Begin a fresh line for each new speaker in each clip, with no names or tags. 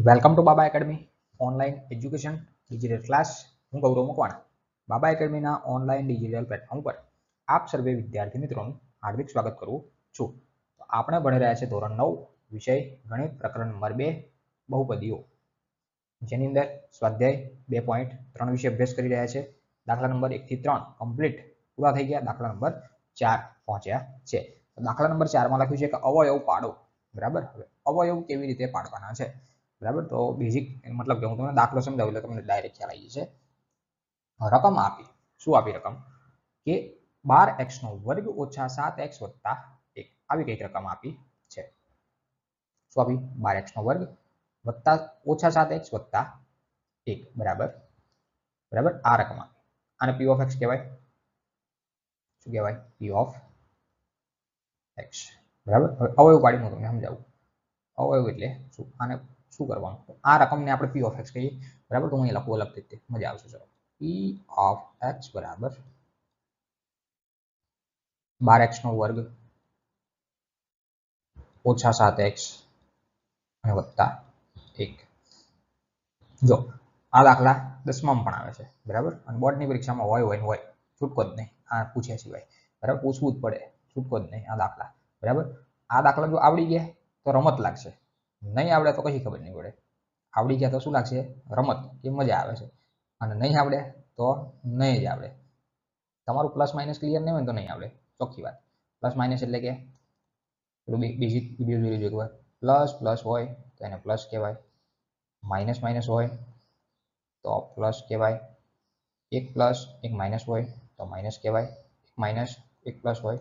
Welcome to Baba academy online education digital class. હું ગૌરવ મકવાણા બાબા એકેડમીના online digital platform પર આપ સર્વે વિદ્યાર્થી મિત્રોનું હાર્દિક સ્વાગત કરું છું. તો આપણે ભણી રહ્યા છીએ ધોરણ 9 વિષય ગણિત પ્રકરણ નંબર 2 બહુપદીઓ, જેની અંદર સ્વાધ્યાય 2.3 વિશે અભ્યાસ કરી રહ્યા છે. દાખલા નંબર 1 થી 3 કમ્પ્લીટ પૂરા થઈ ગયા. દાખલા નંબર 4 પહોંચ્યા છે. દાખલા નંબર 4 માં લખ્યું છે કે અવયવ પાડો. બરાબર, હવે અવયવ કેવી રીતે પાડવાના છે. બરાબર, તો બેઝિક મતલબ કે હું તમને દાખલો સમજાવું એટલે તમને ડાયરેક્ટ ખ્યાલ આવી જશે. રકમ આપી, શું આપી રકમ કે 12x નો વર્ગ ઓછા 7x વત્તા 1 આવી કઈક રકમ આપી છે. શું આપી? 12x નો વર્ગ વત્તા ઓછા 7x વત્તા 1 બરાબર બરાબર આ રકમ આપી. આને p of x કહેવાય. શું કહેવાય? p of x. બરાબર, હવે અવયવ પાડી હું તમને સમજાવું. અવયવ એટલે શું? આને શું કરવાનું? આ રકમને આપણે p of x કહીએ. બરાબર, તો હું અહીં લખું અલગ રીતે, મજા આવશે. ચલો, p of x બરાબર 12x નો વર્ગ ઓછા 7x અને વત્તા 1. જો આ દાખલા 10માં પણ આવે છે. બરાબર, અને બોર્ડની પરીક્ષામાં હોય ને હોય, છૂટકો જ નહીં. આ પૂછ્યા સિવાય બરાબર પૂછવું જ પડે, છૂટકો જ નહીં આ દાખલા. બરાબર, આ દાખલા જો આવડી ગયા તો રમત લાગશે, નહીં આવડે તો કશી ખબર નહીં પડે. આવડી ગયા તો શું લાગશે? રમત, એ મજા આવે છે. અને નહીં આવડે તો નહીં જ આવડે. તમારું પ્લસ માઇનસ ક્લિયર નહીં હોય તો નહીં આવડે, ચોખ્ખી વાત. પ્લસ માઇનસ એટલે કે બેઝિક વિડીયો જોઈ લેજો એકવાર. પ્લસ પ્લસ હોય તો એને પ્લસ કહેવાય, માઇનસ માઇનસ હોય તો પ્લસ કહેવાય, એક પ્લસ એક માઇનસ હોય તો માઇનસ કહેવાય, એક માઇનસ એક પ્લસ હોય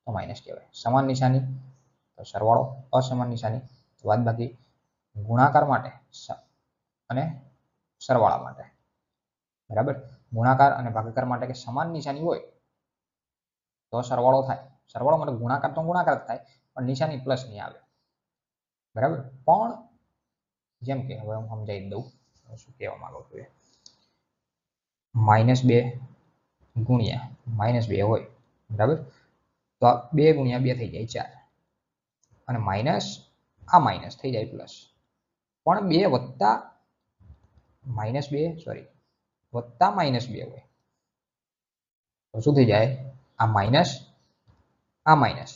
તો માઇનસ કહેવાય. સમાન નિશાની તો સરવાળો, અસમાન નિશાની તો બાદબાકી. ગુણાકાર માટે અને સરવાળા માટે. બરાબર, ગુણાકાર અને ભાગાકાર માટે કે સમાન નિશાની હોય તો સરવાળો થાય. સરવાળો માટે ગુણાકાર તો ગુણાકાર જ થાય, પણ નિશાની પ્લસ ની આવે. બરાબર, પણ જેમ કે હવે હું સમજાવી દઉં શું કહેવા માંગુ છું. -2 ગુણ્યા -2 હોય. બરાબર, તો 2 ગુણ્યા 2 થઈ જાય 4, અને માઇનસ આ માઇનસ થઈ જાય પ્લસ. પણ 2 વત્તા -2 સોરી વત્તા -2 હોય તો શું થઈ જાય? આ માઇનસ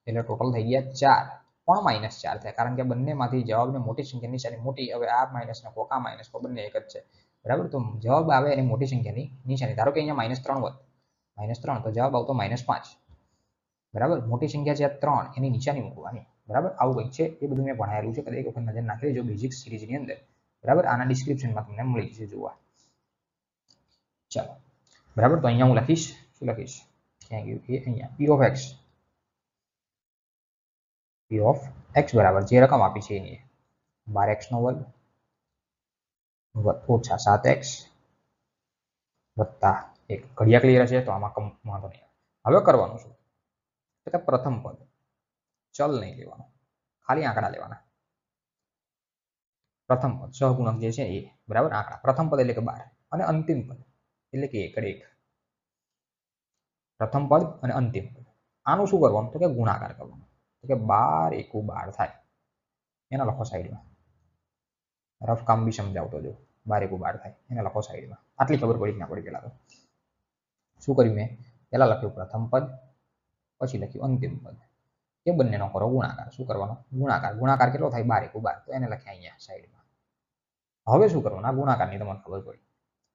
એટલે ટોટલ થઈ ગયા 4, પણ -4 થાય, કારણ કે બંનેમાંથી જવાબને મોટી સંખ્યાની નિશાની મોટી. હવે આ માઇનસ ને કોક આ માઇનસ કો બંને એક જ છે. બરાબર, તો જવાબ આવે એની મોટી સંખ્યાની નિશાની. ધારો કે અહીંયા -3 હોત, -3 તો જવાબ આવતો -5. બરાબર, મોટી સંખ્યા છે 3, એની નિશાની મૂકવાની. બરાબર, આવું કંઈક છે. એ બધું મેં ભણાયેલું છે, કદાચ એક વખત નજર નાખી લેજો બેઝિક સિરીઝની અંદર. બરાબર, આના ડિસ્ક્રિપ્શનમાં તમને મળી જશે જોવા. ચાલો, બરાબર, તો અહીંયા હું લખીશ, શું લખીશ? ક્યાં ગયું એ? અહીંયા p of x બરાબર જે રકમ આપી છે એની 12x નો વર્ગ ઓછા 7x વત્તા 1. ઘડિયા ક્લિયર હશે તો આમાં વાંધો નહીં. હવે કરવાનું શું? તો પ્રથમ પદ, ચલ નહીં લેવાનું, ખાલી આંકડા લેવાના. પ્રથમ પદ સહગુણક જે છે એ, બરાબર, આંકડા. પ્રથમ પદ એટલે કે 12 અને અંતિમ પદ એટલે કે 1. પ્રથમ પદ અને અંતિમ પદ, આનું શું કરવાનું? તો કે ગુણાકાર કરવાનો. તો કે 12 × 12 થાય. એને લખો સાઈડમાં. રફ કામ બી સમજાવતો જો. 12 × 12 થાય, એને લખો સાઈડમાં. આટલી ખબર પડી ના પડી? પેલા તો શું કર્યું મેં? પેલા લખ્યું પ્રથમ પદ, પછી લખ્યું અંતિમ પદ. એ બંનેનો કરો ગુણાકાર. શું કરવાનો? ગુણાકાર. ગુણાકાર કેટલો થાય? 12 × 12, તો એને લખ્યા અહીંયા સાઈડમાં. હવે શું કરવાનું? આ ગુણાકારની તમને ખબર પડી.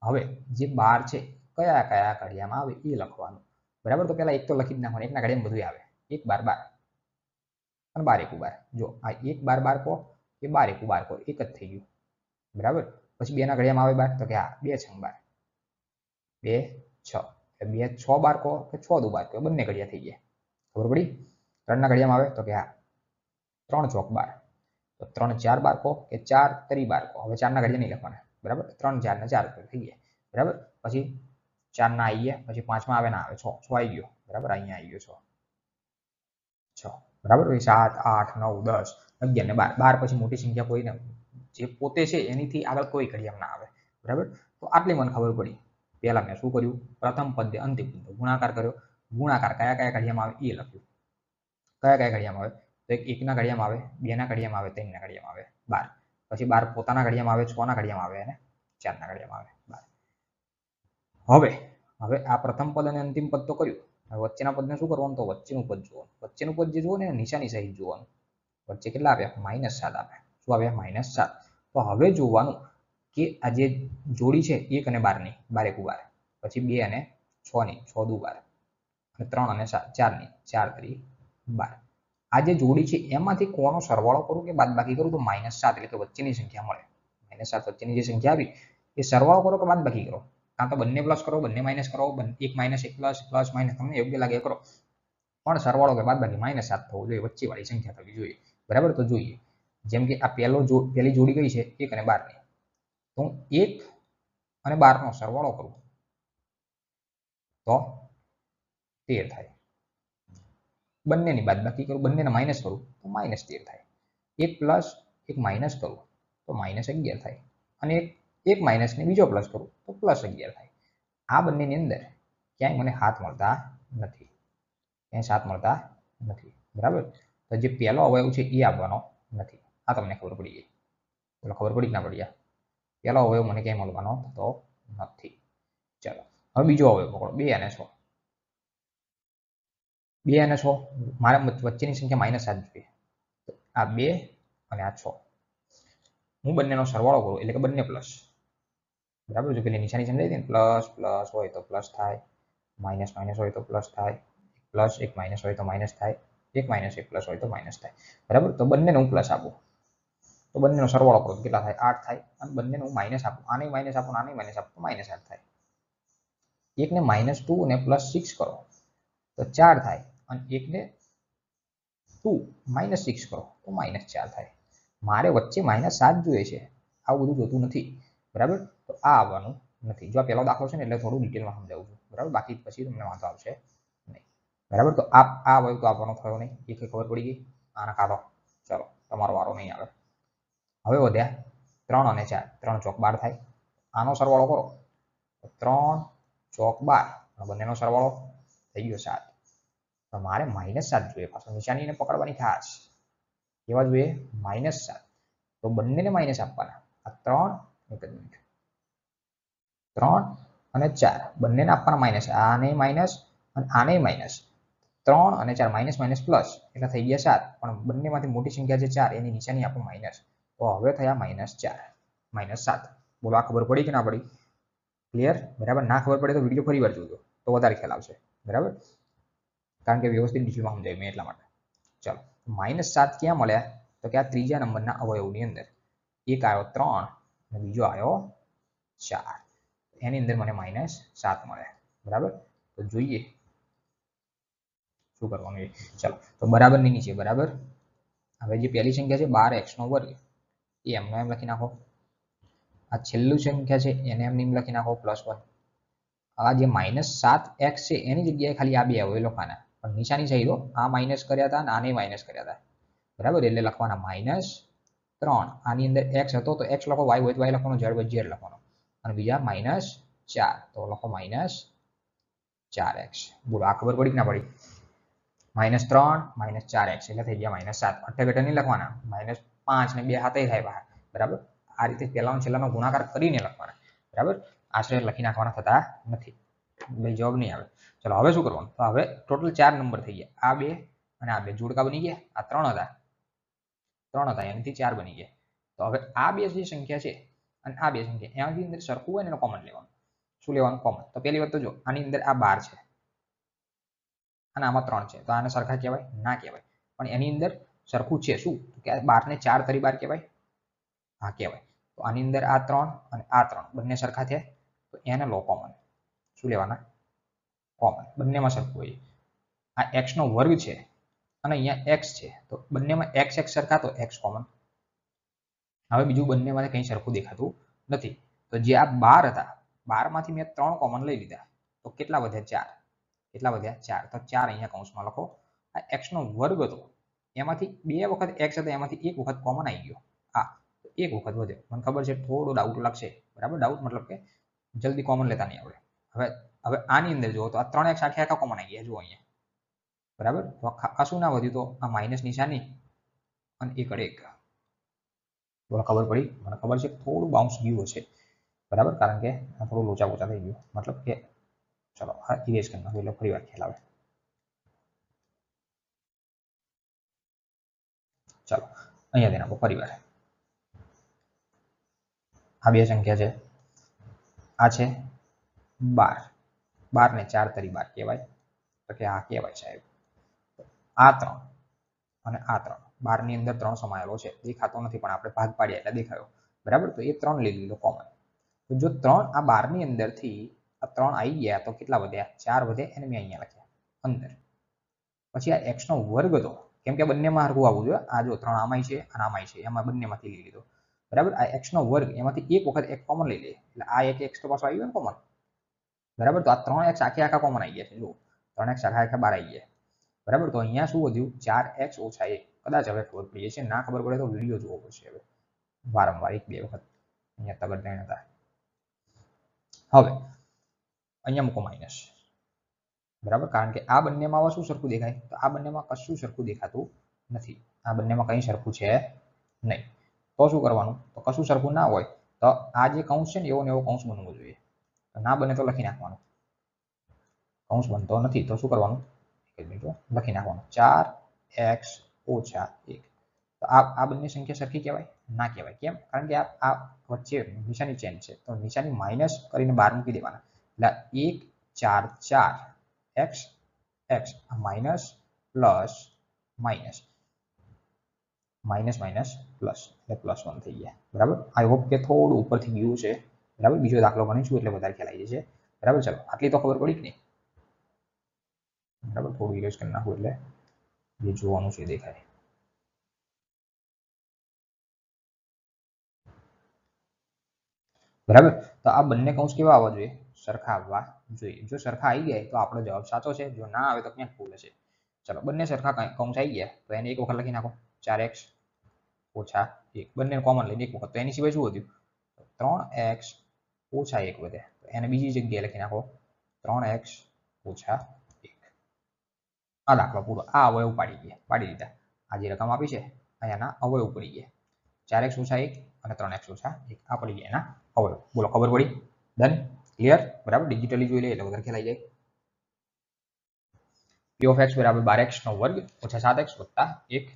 હવે જે 12 છે કયા કયા ઘડિયામાં આવે એ લખવાનું. બરાબર, તો પેલા એક તો લખી જ નાખવાનું. એકના ઘડિયામાં બધું આવે. 1 12 12 અને 12 × 12. જો આ 1 12 12 કહો કે 12 × 12 કહો, એક જ થઈ ગયું. બરાબર, પછી 2 ના ઘડિયામાં આવે 12, તો કે હા 2 6 12, 2 6. 2 6 12 કહો કે 6 દુ 12 કહો, બંને ઘડિયા થઈ ગયા. ખબર પડી? 3 ના ઘડિયામાં આવે તો કે હા 3 ચોક 12, તો 3 4 12 કહો કે 4 3 12 કહો. હવે 4 ના ઘડિયા નહીં લખવાના. બરાબર, 3 4 ને 4 થઈ ગયા. બરાબર, પછી 4 ના આવી ગયા, પછી 5માં આવે ના આવે 6 6 આવી ગયો. બરાબર, અહીંયા આવી ગયો 6. બરાબર, 7 8 9 10 11 ને 12. 12 પછી મોટી સંખ્યા કોઈને જે પોતે છે એનીથી આગળ કોઈ ઘડિયામાં ના આવે. બરાબર, તો આટલી મને ખબર પડી. પહેલા મેં શું કર્યું? પ્રથમ પદ અંતિમ પદ ગુણાકાર કર્યો. ગુણાકાર કયા કયા ઘડિયામાં આવે એ લખ્યું. કયા કયા ઘડિયામાં આવે? તો 1 ના ઘડિયામાં આવે, 2 ના ઘડિયામાં આવે, 3 ના ઘડિયામાં આવે 12. પછી 12 પોતાના ઘડિયામાં આવે, 6 ના ઘડિયામાં આવે અને 4 ના ઘડિયામાં આવે. હવે આ પ્રથમ પદ અને અંતિમ પદ તો કર્યું. હવે વચ્ચેના પદને શું કરવાનું? તો વચ્ચેનું પદ જોવાનું. વચ્ચેનું પદ જે જુઓ ને નિશાની સહિત જોવાનું. વચ્ચે કેટલા આપ્યા? -7 આપ્યા. શું આપ્યા? -7. તો હવે જોવાનું કે આ જે જોડી છે 1 અને 12 ની, 12 એકુ 12, પછી 2 અને 6 ની, 6 દુ 12, અને 3 અને 4 ની, 4 તરી 12. આ જે જોડી છે એમાંથી કોનો સરવાળો કરું કે બાદબાકી કરું? તો -7 એટલે કે વચ્ચેની સંખ્યા મળે. -7 વચ્ચેની જે સંખ્યા આવી એ સરવાળો કરો કે બાદબાકી કરો? કાં તો બંને પ્લસ કરો, બંને માઇનસ કરો, એક માઇનસ, એક પ્લસ, પ્લસ માઇનસ, તમને યોગ્ય લાગે કરો, પણ સરવાળો કે બાદબાકી -7 થવો જોઈએ, વચ્ચે વાળી સંખ્યા થવી જોઈએ. બરાબર? તો જોઈએ, જેમ કે આ પહેલી જોડી કઈ છે? 1 અને 12 ની. તો 1 અને 12 નો સરવાળો કરું તો 13 થાય. બંનેની બાદબાકી કરું, બંનેને માઇનસ કરું તો -13 થાય. 1 પ્લસ 1 માઇનસ કરું તો -11 થાય. અને એક માઇનસ ને બીજો પ્લસ કરું તો +11 થાય. આ બંનેની અંદર ક્યાંય મને 7 મળતા નથી. ક્યાંય 7 મળતા નથી. બરાબર? તો જે પહેલો અવયવ છે એ આવવાનો નથી. આ તમને ખબર પડી ગઈ. ચલો, ખબર પડી કે ના પડી? પહેલો અવયવ મને ક્યાંય મળવાનો તો નથી. ચલો, હવે બીજો અવયવ પકડો, 2 અને 6. 2 અને 6 મારે વચ્ચેની સંખ્યા -7 જોઈએ. આ 2 અને આ 6. હું બંનેનો સરવાળો કરું એટલે કે બંને પ્લસ. બરાબર? જો પેલી નિશાની સમજાઈ હતી ને, પ્લસ પ્લસ હોય તો પ્લસ થાય, માઇનસ માઇનસ હોય તો પ્લસ થાય, પ્લસ એક માઇનસ હોય તો માઇનસ થાય, એક માઇનસ એક પ્લસ હોય તો માઇનસ થાય. બરાબર? તો બંનેને હું પ્લસ આપું તો બંનેનો સરવાળો કરો કેટલા થાય? 8 થાય. અને બંનેને હું માઇનસ આપું, આને માઇનસ આપું, આને માઇનસ આપું તો -8 થાય. એકને -2 અને +6 કરો તો 4 થાય. અને એકને 2 -6 કરો તો -4 થાય. મારે વચ્ચે -7 જોઈએ છે, આવું બધું જોતું નથી. બરાબર? તો આ આવવાનું નથી. જો આ પહેલો દાખલો છે ને એટલે થોડું ડિટેલમાં સમજાવું છું. બરાબર? બાકી પછી તમને વાંધો આવશે નહીં. બરાબર? તો આ અવયવ તો આપવાનો થયો નહીં, એ ખબર પડી ગઈ. આના કાઢો. ચલો, તમારો વારો નહીં આવે. હવે વધ્યા 3 અને 4. 3 ચોક 12 થાય. આનો સરવાળો કરો તો 3 ચોક 12, બંનેનો સરવાળો થઈ ગયો 7. તો મારે -7 જોઈએ. પાછો નિશાનીને પકડવાની ખાસ. કેવા જોઈએ? -7. તો બંનેને માઇનસ આપવાના. આ 3, એક જ મિનિટ, 3 અને 4 બંનેને આપવાના માઇનસ. આને માઇનસ અને આને માઇનસ. 3 અને 4 માઇનસ માઇનસ પ્લસ એટલે થઈ ગયા 7. પણ બંનેમાંથી મોટી સંખ્યા છે 4, એની નિશાની આપો માઇનસ. તો હવે થયા -4, -7. બોલો, આ ખબર પડી કે ના પડી? ક્લિયર? બરાબર? ના ખબર પડે તો વિડીયો ફરી વાર જોજો તો વધારે ખ્યાલ આવશે. બરાબર? કારણ કે વ્યવસ્થિત ડિટેલમાં સમજાય મેં એટલા માટે. ચલો, -7 ક્યાં મળ્યા? તો કે આ ત્રીજા નંબરના અવયવની અંદર. એક આવ્યો 3 અને બીજો આવ્યો 4. એની અંદર મને -7 મળે. બરાબર? તો જોઈએ શું કરવાનું છે. ચલો, તો બરાબરની નીચે બરાબર. હવે જે પહેલી સંખ્યા છે 12x² એ એમને એમ લખી નાખો. આ છેલ્લું સંખ્યા છે એને એમ લખી નાખો +1. આ જે -7x છે એની જગ્યાએ ખાલી આ બે અવયવ લખવાના, પણ નિશાની સહિત આ માઇનસ કર્યા હતા અને આને માઇનસ કર્યા હતા. બરાબર? એટલે લખવાના -3. આની અંદર x હતો તો x લખો, y હોય તો y લખવાનો, z હોય z લખવાનો. અને બીજા -4 તો લખો -4x. બોલો, આ ખબર પડી કે ના પડી? -3 -4x એટલે થઈ ગયા -7. અઠ્ઠે નહીં લખવાના. -5 ને 2 હાથે થાય બહાર. બરાબર? આ રીતે પહેલાનો છેલ્લાનો ગુણાકાર કરીને લખવાના. બરાબર? આશરે લખી નાખવાના થતા નથી. ભાઈ જવાબ નહીં આવે. ચલો, હવે શું કરવાનું? તો હવે ટોટલ 4 નંબર થઈ ગયા. આ 2 અને આ 2 જોડકા બની ગયા. આ 3 હતા એનાથી 4 બની ગયા. તો હવે આ બે જે સંખ્યા છે અને આ બે સંખ્યા એનાથી અંદર સરખું હોય ને એનો કોમન લેવાનું. શું લેવાનું? કોમન. તો પહેલી વાત તો જો આની અંદર આ 12 છે અને આમાં 3 છે, તો આને સરખા કહેવાય? ના કહેવાય. પણ એની અંદર સરખું છે. શું? કે 12 ને 4 તરી 12 કહેવાય? હા, કહેવાય. તો આની અંદર આ 3 અને આ 3 બંને સરખા છે, તો એને લો કોમન. શું લેવાના? કોમન. બંનેમાં સરખું હોય. આ x² છે અને અહીંયા x છે, તો બંનેમાં x સરખા, તો x કોમન. હવે બીજું બંનેમાં કંઈ સરખું દેખાતું નથી. તો જે આ 12 હતા, 12 માંથી મેં 3 કોમન લઈ લીધા, તો કેટલા વધ્યા? 4. કેટલા વધ્યા? 4. તો 4 અહીંયા કૌંસમાં લખો. આ x² હતો એમાંથી 2 વખત x હતા, એમાંથી 1 વખત કોમન આવી ગયો. હા, તો 1 વખત વધ્યો. મને ખબર છે થોડો ડાઉટ લાગશે. બરાબર? ડાઉટ મતલબ કે જલ્દી કોમન લેતા નહીં આવડે. હવે આની અંદર જુઓ તો આ 3x આખા કોમન આવી ગયા. જુઓ અહીંયા. બરાબર? તો આ શું ના વધ્યું? તો આ માઇનસ નિશાની અને 1 1. બોલો ખબર પડી? મને ખબર છે થોડું બાઉન્સ ગયું હશે, બરાબર, કારણ કે આ થોડું લોચા પોચા થઈ ગયું, મતલબ કે ચલો હા ઇરેઝ કરી નાખો એટલે ફરી વાર ખ્યાલ આવે. ચાલો અહીંયા દઈ નાખો ફરી વાર. આ બે સંખ્યા છે, આ છે 12. 12 ને 4 તરી 12 કહેવાય, તો કે આ કહેવાય સાહેબ. આ 3 અને આ 3, 12 ની અંદર 3 સમાયેલો છે, દેખાતો નથી પણ આપણે ભાગ પાડ્યા એટલે દેખાયો, બરાબર. તો એ 3 લઈ લીધો કોમન. તો જો 3 આ 12 ની અંદરથી આ 3 આવી ગયા તો કેટલા વધ્યા? 4 વધે, એને મેં અહીંયા લખ્યા અંદર. પછી આ x નો વર્ગ હતો, કેમ કે બંનેમાં હરખું આવવું જોઈએ. આ જો 3 આમાંય છે અને આમાંય છે, એમાં બંનેમાંથી લઈ લીધો, બરાબર. આ x નો વર્ગ એમાંથી એક વખત એક કોમન લઈ લે એટલે આ એક x તો પાછો આવી ગયો ને કોમન, બરાબર. તો આ 3x આખા કોમન આવી ગયા છે, જો 3x આખા 12 આવી ગયા, બરાબર. તો અહીંયા શું વધ્યું? 4x - 1. કદાચ હવે ખબર પડી જશે, ના ખબર પડે તો વિડીયો જોવો પડશે હવે વારંવાર, એક બે વખત. અહીંયા તગડ ત્રણ હતા. હવે અહીંયા મૂકો માઇનસ, બરાબર, કારણ કે આ બંનેમાં શું સરખું દેખાય? તો આ બંનેમાં કશું સરખું દેખાતું નથી, આ બંનેમાં કંઈ સરખું છે નહીં. તો શું કરવાનું? તો કશું સરખું ના હોય તો આ જે કૌંસ છે ને એવો ને એવો કૌંસ બનવો જોઈએ. ના બને તો લખી નાખવાનું. કૌંસ બનતો નથી તો શું કરવાનું? લખી નાખવાનું 4x - 1. તો આ બંને સંખ્યા સરખી કહેવાય? ના કહેવાય. કેમ? કારણ કે આ વચ્ચે નિશાની ચેન્જ છે, તો નિશાની માઇનસ કરીને 12 મૂકી દેવાના, એટલે 1 4 4 x x minus plus minus minus minus plus એટલે +1 થઈ ગયા, બરાબર. આઈ હોપ કે થોડું ઉપરથી ગયું છે, બરાબર. બીજો દાખલો ગણીશું એટલે વધારે ખ્યાલ આવી જશે, બરાબર. ચલો આટલી તો ખબર પડી કે નહીં? બરાબર, થોડું ઇરેઝ કરી નાખું એટલે જે જોવાનું છે દેખાય. બરાબર. તો આ બંને કૌંસ કેવા આવવા જોઈએ? સરખા આવવા જોઈએ. જો સરખા આવી ગયા તો આપણો જવાબ સાચો છે, જો ના આવે તો ક્યાંક ભૂલ હશે. ચલો બંને સરખા કૌંસ આવી ગયા તો એને એક વખત લખી નાખો 4x - 1. બંને કોમન લઈને એક વખત. તો એની સિવાય શું વધ્યું? 3x - 1 વધે, તો એને બીજી જગ્યાએ લખી નાખો 3x - 1. આ દાખલો પૂરો. આ અવયવ પાડી દીધા. આ જે રકમ આપી છે અહીંયાના અવયવ પડી ગયા, 4x - 1 અને 3x - 1. આ પડી ગયા એના અવયવ. બોલો ખબર પડી? ડન? ક્લિયર? બરાબર. ડિજિટલી જોઈ લે એટલે વધારે ખ્યાલ આવી જાય. p of x બરાબર 12x નો વર્ગ ઓછા 7x વત્તા 1.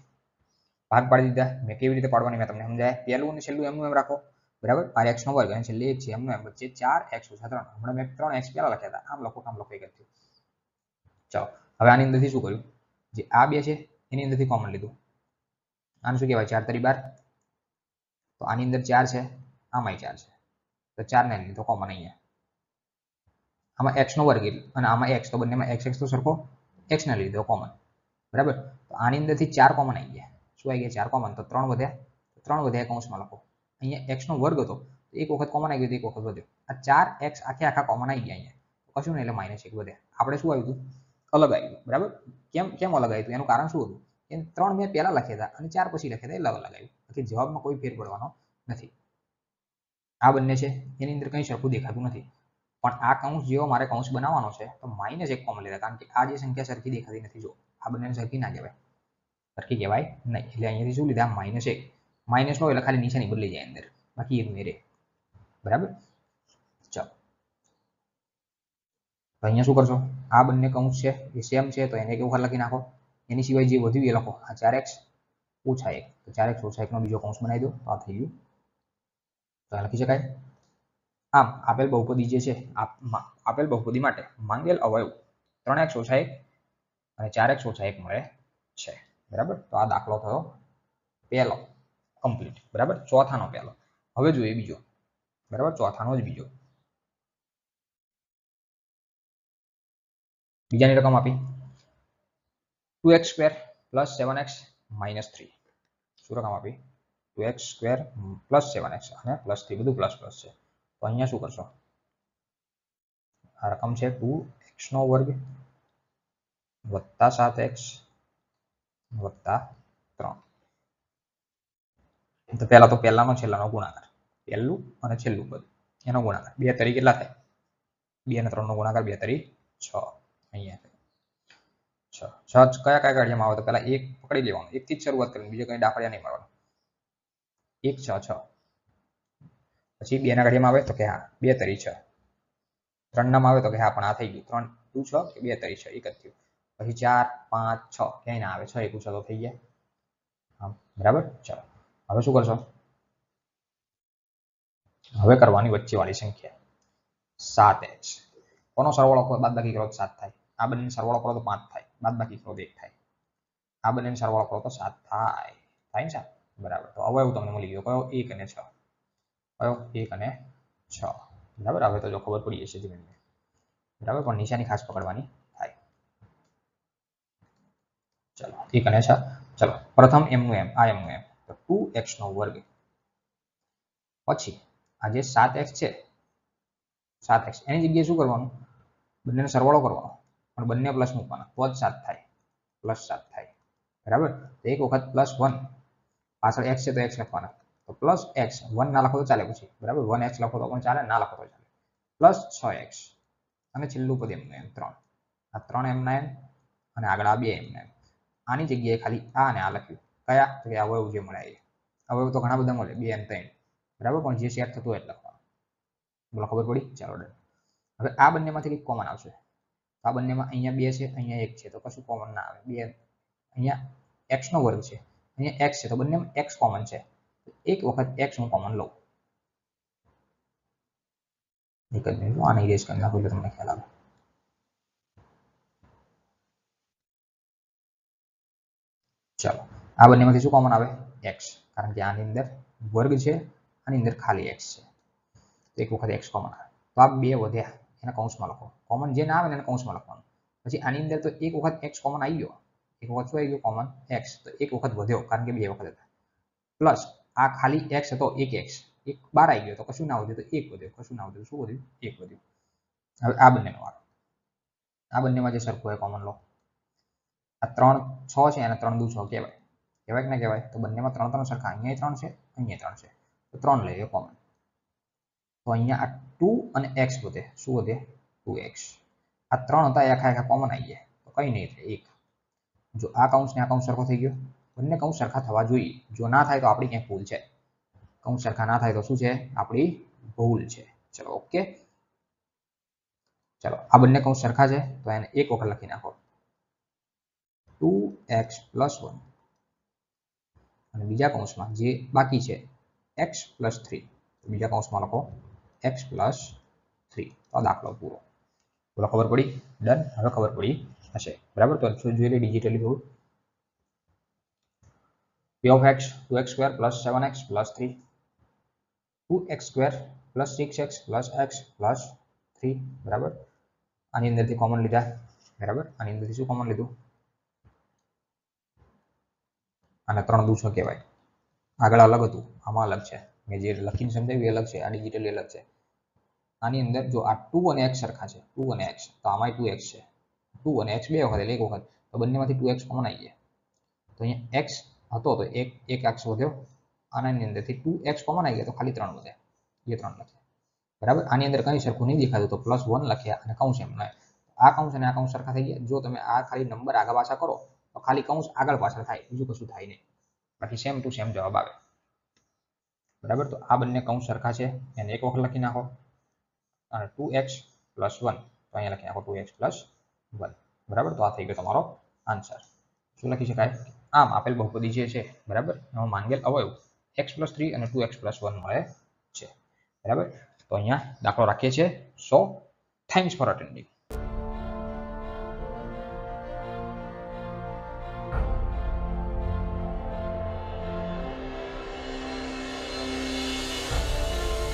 ભાગ પાડી દીધા. મેં કેવી રીતે પાડવાની મેં તમને સમજાય. પહેલું અને છેલ્લું એમનું એમ રાખો, બરાબર. 12x નો વર્ગ અને છેલ્લે 1 છે, એમનું એમ. વચ્ચે 4x - 3. હમણાં મેં 3x પહેલા લખ્યા હતા, આમ લખો એક જ થયું. ચાલો હવે આની અંદરથી શું કર્યું? જે આ બે છે એની અંદરથી કોમન લીધું. આને શું કહેવાય? 4 તરી 12. તો આની અંદર 4 છે, આમાંય 4 છે, તો 4 ને લીધો કોમન અહીંયા. આમાં x નો વર્ગ અને આમાં x, તો બંનેમાં x તો સરખો, x ને લીધો કોમન, બરાબર. તો આની અંદરથી 4 કોમન આવી ગયા. શું આવી ગયા? 4 કોમન. તો 3 વધ્યા, 3 વધ્યા કૌંસમાં લખો. અહીંયા x નો વર્ગ હતો, તો એક વખત કોમન આવી ગયો, એક વખત વધ્યો. આ 4x આખા કોમન આવી ગયા અહીંયા, કશું નહીં એટલે -1 વધ્યા. આપણે શું આવ્યું હતું? અલગ આવ્યું, બરાબર. કેમ અલગ આવ્યું? એનું કારણ શું હતું? એ 3 મેં પહેલા લખ્યા હતા અને 4 પછી લખ્યા હતા, અલગ આવ્યું. બાકી જવાબમાં કોઈ ફેર પડવાનો નથી. આ બંને છે એની અંદર કંઈ સરખું દેખાતું નથી, પણ આ કૌંસ જેવો મારે કૌંસ બનાવવાનો છે તો -1 કોમન લીધા, કારણ કે આ જે સંખ્યા સરખી દેખાતી નથી. જો આ બંનેને સરખી ના કહેવાય, સરખી કહેવાય નહીં, એટલે અહીંયાથી શું લીધા? -1. માઇનસ લો એટલે ખાલી નિશાની બદલી જાય અંદર, બાકી એનું એ રહે, બરાબર. ચાલો તો અહીંયા શું કરશો? આ બંને કૌંસ છે એ સેમ છે, તો એને એક વખત લખી નાખો. એની સિવાય જે વધ્યું એ લખો. આ 4x - 1, તો 4x - 1 નો બીજો કૌંસ બનાવી દો, તો આ થઈ ગયું. તો લખી શકાય. આમ આપેલ બહુપદી જે છે, આપેલ બહુપદી માટે માંગેલ અવયવ 3x - 1 અને 4x - 1 મળે છે, બરાબર. તો આ દાખલો થયો પહેલો કમ્પ્લીટ, બરાબર. ચોથાનો પહેલો. હવે જોઈએ બીજો, બરાબર. ચોથાનો જ બીજો. બીજાની રકમ આપી 2x² + 7x - 3. શું રકમ આપી? 2x² + 7x અને +3, બધું પ્લસ છે. તો અહીંયા શું કરશો? આ રકમ છે 2x નો વર્ગ વત્તા 7x વત્તા 3. તો પહેલા તો પહેલાનો છેલ્લાનો ગુણાકાર, પહેલું અને છેલ્લું પદ એનો ગુણાકાર. 2 તરી કેટલા થાય? 2 અને 3 નો ગુણાકાર 2 તરી 6. અહીંયા 6 કયા કાઢવામાં આવે? તો પહેલા 1 પકડી લેવાનું, 1 થી જ શરૂઆત કરવાની, બીજો કંઈ દાખલા નહીં મારવાનું. 1 6 6 પછી 2 ના ઘડિયામાં આવે તો કે હા 2 તરી 6 3 નામાં આવે તો કે હા પણ આ થઈ ગયું 3 2 6 કે 2 તરી 6 એક જ થયું પછી 4 5 6 ક્યાંય ના આવે 6 1 6 તો થઈ ગયા હા બરાબર ચલો હવે શું કરશો હવે કરવાની વચ્ચેવાળી સંખ્યા 7x કોનો સરવાળો કરો બાદબાકી કરો તો 7 થાય આ બંને સરવાળો કરો તો 5 થાય બાદબાકી કરો તો 1 થાય આ બંને સરવાળો કરો તો 7 થાય થાય ને 7 બરાબર તો અવયવ તમને મળી ગયો કયો 1 અને 6 કયો 1 અને 6 બરાબર હવે તો જો ખબર પડી જશે ધીમે ધીમે બરાબર પણ નિશાની ખાસ પકડવાની થાય ચલો 1 અને 6 ચલો પ્રથમ m નું m આ m નું m તો 2x નો વર્ગ પછી આ જે 7x છે 7x એની જગ્યાએ શું કરવાનું બંનેનો સરવાળો કરવાનો પણ બંને પ્લસ મૂકવાના તો જ 7 થાય પ્લસ 7 થાય બરાબર તો એક વખત +1 પાછળ x છે તો x લખવાના તો પ્લસ x 1 ના લખો તો ચાલે પછી બરાબર 1x લખો તો પણ ચાલે ના લખો તો ચાલે પ્લસ 6x અને છેલ્લું પદ m નું m 3 આ 3m ના m અને આગળ આ 2m ના m આની જગ્યાએ ખાલી આ અને આ લખ્યું કયા તો કે અવયવ જે મળે અવયવ તો ઘણા બધા મળે 2m 3 બરાબર પણ જે સેટ થતું હોય એટલે લખવાનું બોલો ખબર પડી ચાલો ડન હવે આ બંનેમાંથી કંઈક કોમન આવશે આ બંનેમાં અહીંયા 2 છે અહીંયા 1 છે તો કશું કોમન ના આવે 2 અહીંયા x નો વર્ગ છે અહીંયા x છે તો બંનેમાં x કોમન છે એક વખત x હું કોમન લઉં એક જ મિનિટ આને ઇરેઝ કરી નાખું એટલે તમને ખ્યાલ આવે ચાલો આ બંનેમાંથી શું કોમન આવે x કારણ કે આની અંદર વર્ગ છે આની અંદર ખાલી x છે તો એક વખત x કોમન આવે તો આ બે વધ્યા એને કૌંસમાં લખો કોમન જે ના આવે ને એને કૌંસમાં લખવાનું પછી આની અંદર તો એક વખત x કોમન આવી ગયો એક વખત શું આવી ગયો કોમન x તો એક વખત વધ્યો કારણ કે બે વખત હતા પ્લસ આ ખાલી x હતો એક x એક બહાર આવી ગયો તો કશું ના વધ્યું તો એક વધ્યો કશું ના વધ્યું શું વધ્યું એક વધ્યું હવે આ બંનેનો વારો આ બંનેમાં જે સરખું હોય કોમન લો આ 3 6 છે અને 3 દુ 6 કહેવાય કહેવાય કે ના કહેવાય તો બંનેમાં 3 3 સરખા અહીંયા 3 છે અહીંયા 3 છે તો 3 લઈએ કોમન તો અહીંયા આ 2 અને x વધે શું વધે 2x આ 3 હતા આખા કોમન આવી ગયા તો કઈ નહીં એટલે 1 જો આ કૌંસ ને આ કૌંસ સરખો થઈ ગયો બંને કૌંસ સરખા થવા જોઈએ જો ના થાય તો આપણી ક્યાંક ભૂલ છે કૌંસ સરખા ના થાય તો શું છે આપણી ભૂલ છે ચલો ઓકે ચલો આ બંને કૌંસ સરખા છે તો એને એક વખત લખી નાખો 2x + 1 અને બીજા કૌંસમાં જે બાકી છે x + 3 બીજા કૌંસમાં લખો x + 3 તો દાખલો પૂરો બોલો ખબર પડી ડન હવે ખબર પડી હશે બરાબર તો જોઈ લે ડિજિટલી થોડું p of x 2x² + 7x + 3 2x² + 6x + x + 3 બરાબર આની અંદરથી કોમન લીધા બરાબર આની અંદરથી શું કોમન લીધું અને 3 દુ 6 કહેવાય આગળ અલગ હતું આમાં અલગ છે મેં જે લખીને સમજાવ્યું અલગ છે આ ડિજિટલી અલગ છે આની અંદર જો આ 2 અને x સરખા છે 2 અને x તો આમાંય 2x છે 2 અને x બે વખત એટલે એક વખત તો બંનેમાંથી 2x કોમન આવી ગયા તો અહીંયા x હતો તો એક x વધ્યો આની અંદરથી 2x કોમન આવી ગયા તો ખાલી 3 વધ્યા એ 3 લખ્યા બરાબર આની અંદર કંઈ સરખું નહીં દેખાતું તો +1 લખ્યા અને કૌંસ એમ આ કૌંસ અને આ કૌંસ સરખા થઈ ગયા જો તમે આ ખાલી નંબર આગળ પાછા કરો તો ખાલી કૌંસ આગળ પાછળ થાય બીજું કશું થાય નહીં બાકી સેમ ટુ સેમ જવાબ આવે બરાબર તો આ બંને કૌંસ સરખા છે એને એક વખત લખી નાખો અને 2x + 1 તો અહીંયા લખી નાખો 2x + 1 બરાબર તો આ થઈ ગયો તમારો આન્સર શું લખી શકાય આમ આપેલ બહુપદી જે છે બરાબર એમાં માંગેલ અવયવ x + 3 અને 2x + 1 મળે છે બરાબર તો અહીંયા દાખલો રાખીએ છીએ સો થેન્ક્સ ફોર અટેન્ડિંગ